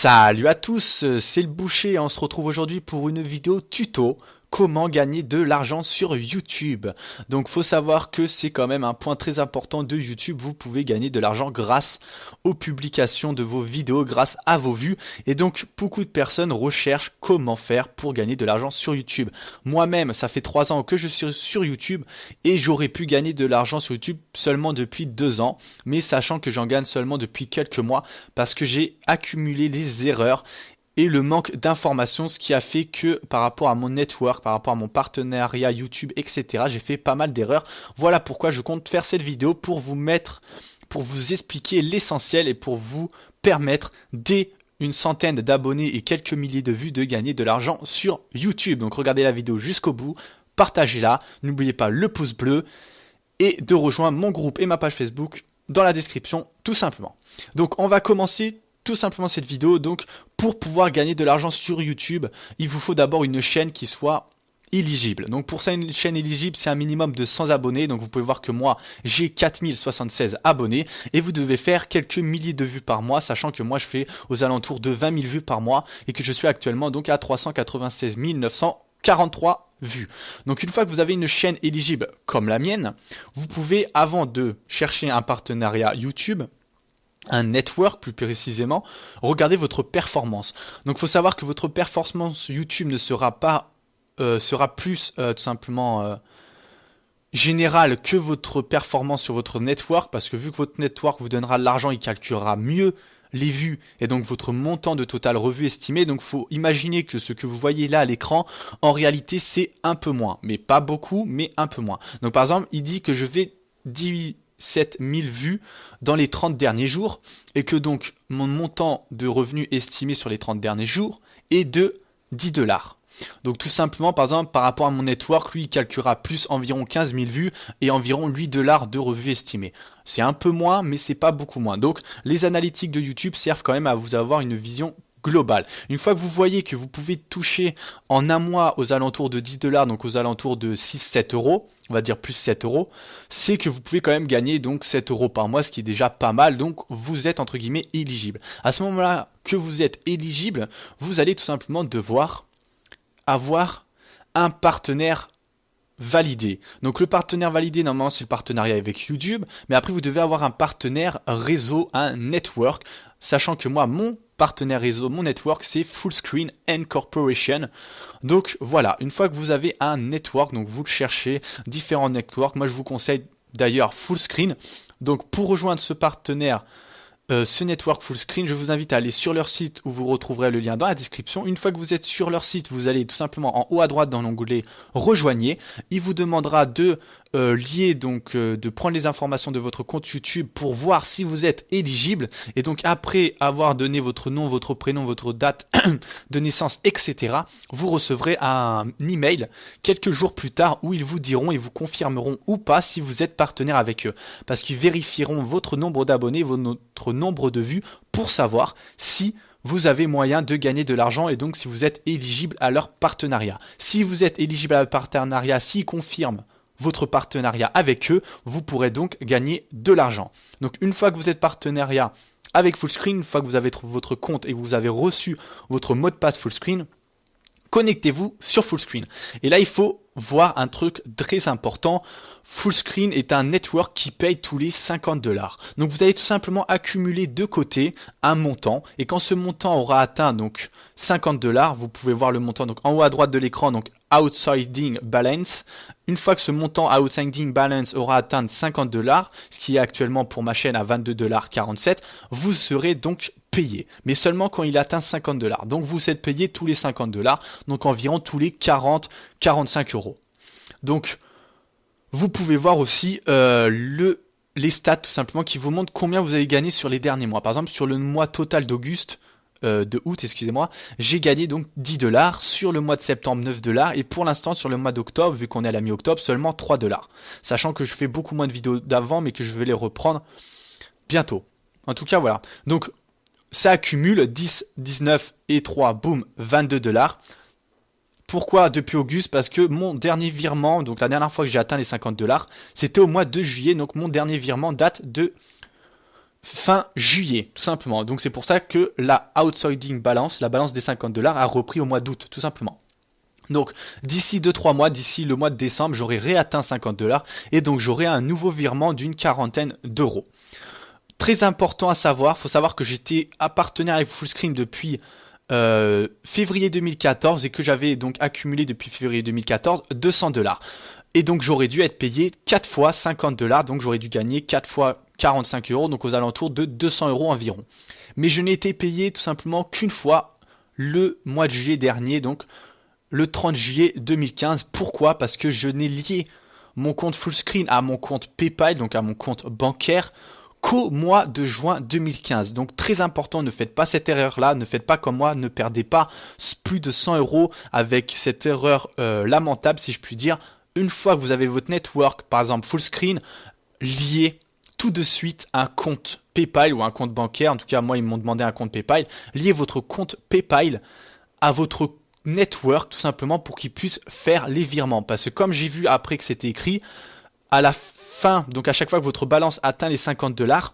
Salut à tous, c'est le Boucher et on se retrouve aujourd'hui pour une vidéo tuto comment gagner de l'argent sur YouTube. Donc faut savoir que c'est quand même un point très important de YouTube, vous pouvez gagner de l'argent grâce aux publications de vos vidéos, grâce à vos vues et donc beaucoup de personnes recherchent comment faire pour gagner de l'argent sur YouTube. Moi-même, ça fait 3 ans que je suis sur YouTube et j'aurais pu gagner de l'argent sur YouTube seulement depuis 2 ans, mais sachant que j'en gagne seulement depuis quelques mois parce que j'ai accumulé les erreurs et le manque d'informations, ce qui a fait que par rapport à mon network, par rapport à mon partenariat YouTube, etc., j'ai fait pas mal d'erreurs. Voilà pourquoi je compte faire cette vidéo pour vous expliquer l'essentiel et pour vous permettre dès une centaine d'abonnés et quelques milliers de vues de gagner de l'argent sur YouTube. Donc regardez la vidéo jusqu'au bout, partagez-la, n'oubliez pas le pouce bleu et de rejoindre mon groupe et ma page Facebook dans la description tout simplement. Donc on va commencer tout simplement cette vidéo. Donc pour pouvoir gagner de l'argent sur YouTube, il vous faut d'abord une chaîne qui soit éligible. Donc pour ça, une chaîne éligible, c'est un minimum de 100 abonnés. Donc vous pouvez voir que moi, j'ai 4076 abonnés et vous devez faire quelques milliers de vues par mois, sachant que moi, je fais aux alentours de 20 000 vues par mois et que je suis actuellement donc à 396 943 vues. Donc une fois que vous avez une chaîne éligible comme la mienne, vous pouvez, avant de chercher un partenariat YouTube, un network plus précisément, regardez votre performance. Donc il faut savoir que votre performance YouTube ne sera pas sera plus tout simplement générale que votre performance sur votre network, parce que vu que votre network vous donnera de l'argent, il calculera mieux les vues et donc votre montant de total revue estimé. Donc il faut imaginer que ce que vous voyez là à l'écran, en réalité c'est un peu moins, mais pas beaucoup, mais un peu moins. Donc par exemple, il dit que je vais 17 000 vues dans les 30 derniers jours et que donc mon montant de revenu estimé sur les 30 derniers jours est de 10 dollars. Donc tout simplement, par exemple, par rapport à mon network, lui il calculera plus environ 15 000 vues et environ 8 dollars de revue estimée. C'est un peu moins, mais c'est pas beaucoup moins. Donc les analytiques de YouTube servent quand même à vous avoir une vision global. Une fois que vous voyez que vous pouvez toucher en un mois aux alentours de 10 dollars, donc aux alentours de 6-7 euros, on va dire plus 7 euros, c'est que vous pouvez quand même gagner donc 7 euros par mois, ce qui est déjà pas mal, donc vous êtes entre guillemets éligible. À ce moment-là que vous êtes éligible, vous allez tout simplement devoir avoir un partenaire validé. Donc le partenaire validé, normalement c'est le partenariat avec YouTube, mais après vous devez avoir un partenaire réseau, un network, sachant que moi, mon partenaire réseau, mon network, c'est Fullscreen Corporation. Donc voilà, une fois que vous avez un network, donc vous le cherchez, différents networks, moi je vous conseille d'ailleurs Fullscreen. Donc pour rejoindre ce partenaire, ce network Fullscreen, je vous invite à aller sur leur site où vous retrouverez le lien dans la description. Une fois que vous êtes sur leur site, vous allez tout simplement en haut à droite dans l'onglet Rejoignez. Il vous demandera de lier, donc de prendre les informations de votre compte YouTube pour voir si vous êtes éligible. Et donc après avoir donné votre nom, votre prénom, votre date de naissance, etc., vous recevrez un email quelques jours plus tard où ils vous diront et vous confirmeront ou pas si vous êtes partenaire avec eux. Parce qu'ils vérifieront votre nombre d'abonnés, votre nombre de vues pour savoir si vous avez moyen de gagner de l'argent et donc si vous êtes éligible à leur partenariat. Si vous êtes éligible à leur partenariat, s'ils confirment votre partenariat avec eux, vous pourrez donc gagner de l'argent. Donc une fois que vous êtes partenariat avec Fullscreen, une fois que vous avez trouvé votre compte et que vous avez reçu votre mot de passe Fullscreen, connectez-vous sur Fullscreen. Et là, il faut voir un truc très important. Fullscreen est un network qui paye tous les 50 dollars. Donc vous allez tout simplement accumuler de côté un montant. Et quand ce montant aura atteint donc 50 dollars, vous pouvez voir le montant donc en haut à droite de l'écran, donc Outstanding Balance. Une fois que ce montant Outstanding Balance aura atteint 50 dollars, ce qui est actuellement pour ma chaîne à 22,47 $, vous serez donc payé. Mais seulement quand il atteint 50 dollars. Donc vous êtes payé tous les 50 dollars, donc environ tous les 40-45 euros. Donc vous pouvez voir aussi les stats tout simplement qui vous montrent combien vous avez gagné sur les derniers mois. Par exemple, sur le mois total de août, excusez-moi, j'ai gagné donc 10 dollars, sur le mois de septembre 9 dollars et pour l'instant sur le mois d'octobre, vu qu'on est à la mi-octobre, seulement 3 dollars. Sachant que je fais beaucoup moins de vidéos d'avant mais que je vais les reprendre bientôt. En tout cas, voilà. Donc ça accumule 10, 19 et 3, boum, 22 dollars. Pourquoi depuis Auguste? Parce que mon dernier virement, donc la dernière fois que j'ai atteint les 50 dollars, c'était au mois de juillet. Donc mon dernier virement date de fin juillet, tout simplement. Donc c'est pour ça que la outstanding balance, la balance des 50 dollars, a repris au mois d'août, tout simplement. Donc d'ici 2-3 mois, d'ici le mois de décembre, j'aurai réatteint 50 dollars et donc j'aurai un nouveau virement d'une quarantaine d'euros. Très important à savoir, il faut savoir que j'étais à partenaire avec Fullscreen depuis février 2014 et que j'avais donc accumulé depuis février 2014 200 dollars. Et donc j'aurais dû être payé 4 fois 50 dollars, donc j'aurais dû gagner 4 fois 45 euros, donc aux alentours de 200 euros environ. Mais je n'ai été payé tout simplement qu'une fois le mois de juillet dernier, donc le 30 juillet 2015. Pourquoi? Parce que je n'ai lié mon compte Fullscreen à mon compte PayPal, donc à mon compte bancaire, qu'au mois de juin 2015. Donc très important, ne faites pas cette erreur-là, ne faites pas comme moi, ne perdez pas plus de 100 euros avec cette erreur lamentable, si je puis dire. Une fois que vous avez votre network, par exemple Fullscreen, liez tout de suite un compte PayPal ou un compte bancaire. En tout cas, moi, ils m'ont demandé un compte PayPal. Liez votre compte PayPal à votre network, tout simplement, pour qu'il puisse faire les virements. Parce que comme j'ai vu après que c'était écrit, à la fin, donc à chaque fois que votre balance atteint les 50 dollars,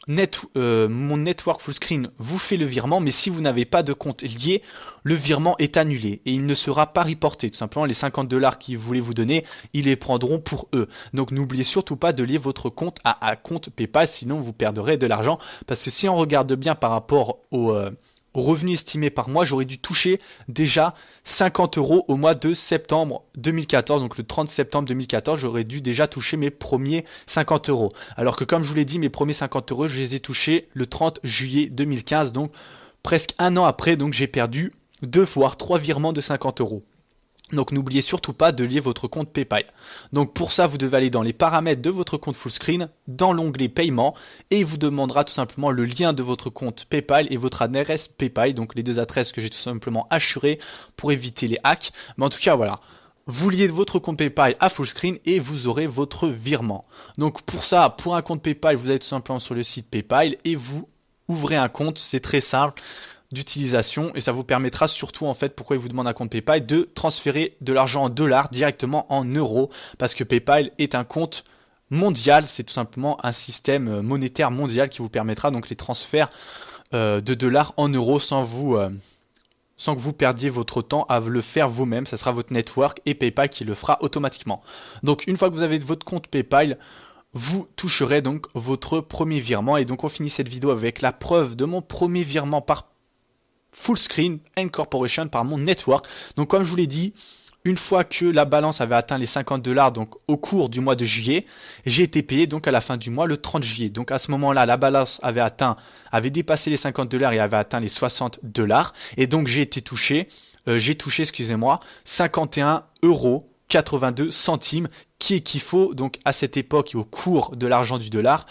mon network Fullscreen vous fait le virement, mais si vous n'avez pas de compte lié, le virement est annulé et il ne sera pas reporté. Tout simplement, les 50 dollars qu'ils voulaient vous donner, ils les prendront pour eux. Donc n'oubliez surtout pas de lier votre compte à un compte PayPal, sinon vous perdrez de l'argent. Parce que si on regarde bien par rapport au revenu estimé par mois, j'aurais dû toucher déjà 50 euros au mois de septembre 2014. Donc le 30 septembre 2014, j'aurais dû déjà toucher mes premiers 50 euros. Alors que comme je vous l'ai dit, mes premiers 50 euros, je les ai touchés le 30 juillet 2015. Donc presque un an après, donc j'ai perdu 2 voire 3 virements de 50 euros. Donc n'oubliez surtout pas de lier votre compte PayPal. Donc pour ça, vous devez aller dans les paramètres de votre compte Fullscreen, dans l'onglet paiement, et il vous demandera tout simplement le lien de votre compte PayPal et votre adresse PayPal, donc les deux adresses que j'ai tout simplement assurées pour éviter les hacks. Mais en tout cas, voilà. Vous liez votre compte PayPal à Fullscreen et vous aurez votre virement. Donc pour ça, pour un compte PayPal, vous allez tout simplement sur le site PayPal et vous ouvrez un compte, c'est très simple d'utilisation et ça vous permettra surtout en fait, pourquoi il vous demande un compte PayPal, de transférer de l'argent en dollars directement en euros parce que PayPal est un compte mondial, c'est tout simplement un système monétaire mondial qui vous permettra donc les transferts de dollars en euros sans que vous perdiez votre temps à le faire vous-même. Ça sera votre network et PayPal qui le fera automatiquement. Donc une fois que vous avez votre compte PayPal, vous toucherez donc votre premier virement et donc on finit cette vidéo avec la preuve de mon premier virement par Fullscreen Incorporation par mon network. Donc comme je vous l'ai dit, une fois que la balance avait atteint les 50 dollars, donc au cours du mois de juillet, j'ai été payé donc à la fin du mois le 30 juillet. Donc à ce moment-là, la balance avait dépassé les 50 dollars et avait atteint les 60 dollars. Et donc j'ai touché, excusez-moi, 51 euros 82 centimes qui équivaut donc à cette époque et au cours de l'argent du dollar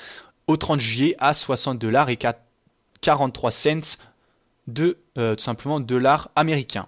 au 30 juillet à 60 dollars et 43 cents de tout simplement dollars américains.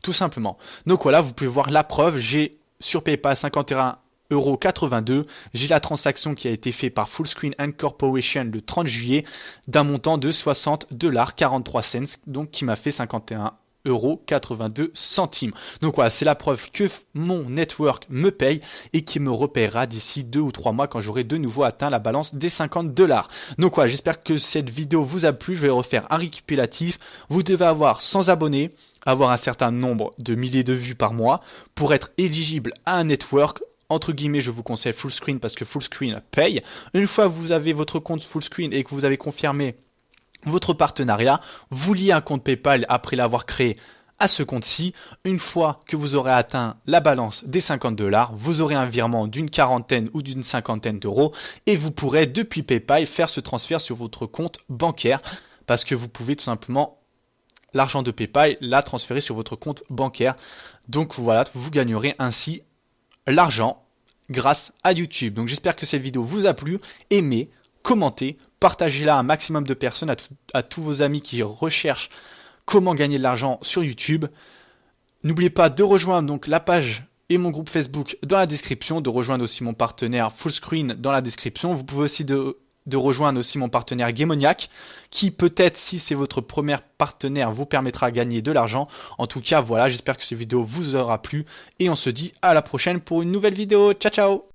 Tout simplement. Donc voilà, vous pouvez voir la preuve. J'ai sur PayPal 51,82 €. J'ai la transaction qui a été faite par Fullscreen Incorporation le 30 juillet d'un montant de 60 dollars 43 cents, donc qui m'a fait 51,82 €. Donc voilà, c'est la preuve que mon network me paye et qui me repérera d'ici 2 ou 3 mois quand j'aurai de nouveau atteint la balance des 50 dollars. Donc voilà, j'espère que cette vidéo vous a plu. Je vais refaire un récapitulatif. Vous devez avoir 100 abonnés, avoir un certain nombre de milliers de vues par mois pour être éligible à un network. Entre guillemets, je vous conseille Fullscreen parce que Fullscreen paye. Une fois que vous avez votre compte Fullscreen et que vous avez confirmé votre partenariat, vous liez un compte PayPal après l'avoir créé à ce compte-ci. Une fois que vous aurez atteint la balance des 50 dollars, vous aurez un virement d'une quarantaine ou d'une cinquantaine d'euros et vous pourrez depuis PayPal faire ce transfert sur votre compte bancaire parce que vous pouvez tout simplement l'argent de PayPal la transférer sur votre compte bancaire. Donc voilà, vous gagnerez ainsi l'argent grâce à YouTube. Donc j'espère que cette vidéo vous a plu. Aimez, commentez, partagez-la à un maximum de personnes, à tous vos amis qui recherchent comment gagner de l'argent sur YouTube. N'oubliez pas de rejoindre donc la page et mon groupe Facebook dans la description, de rejoindre aussi mon partenaire Fullscreen dans la description. Vous pouvez aussi de rejoindre aussi mon partenaire Gamoniac, qui peut-être, si c'est votre premier partenaire, vous permettra de gagner de l'argent. En tout cas, voilà, j'espère que cette vidéo vous aura plu et on se dit à la prochaine pour une nouvelle vidéo. Ciao, ciao!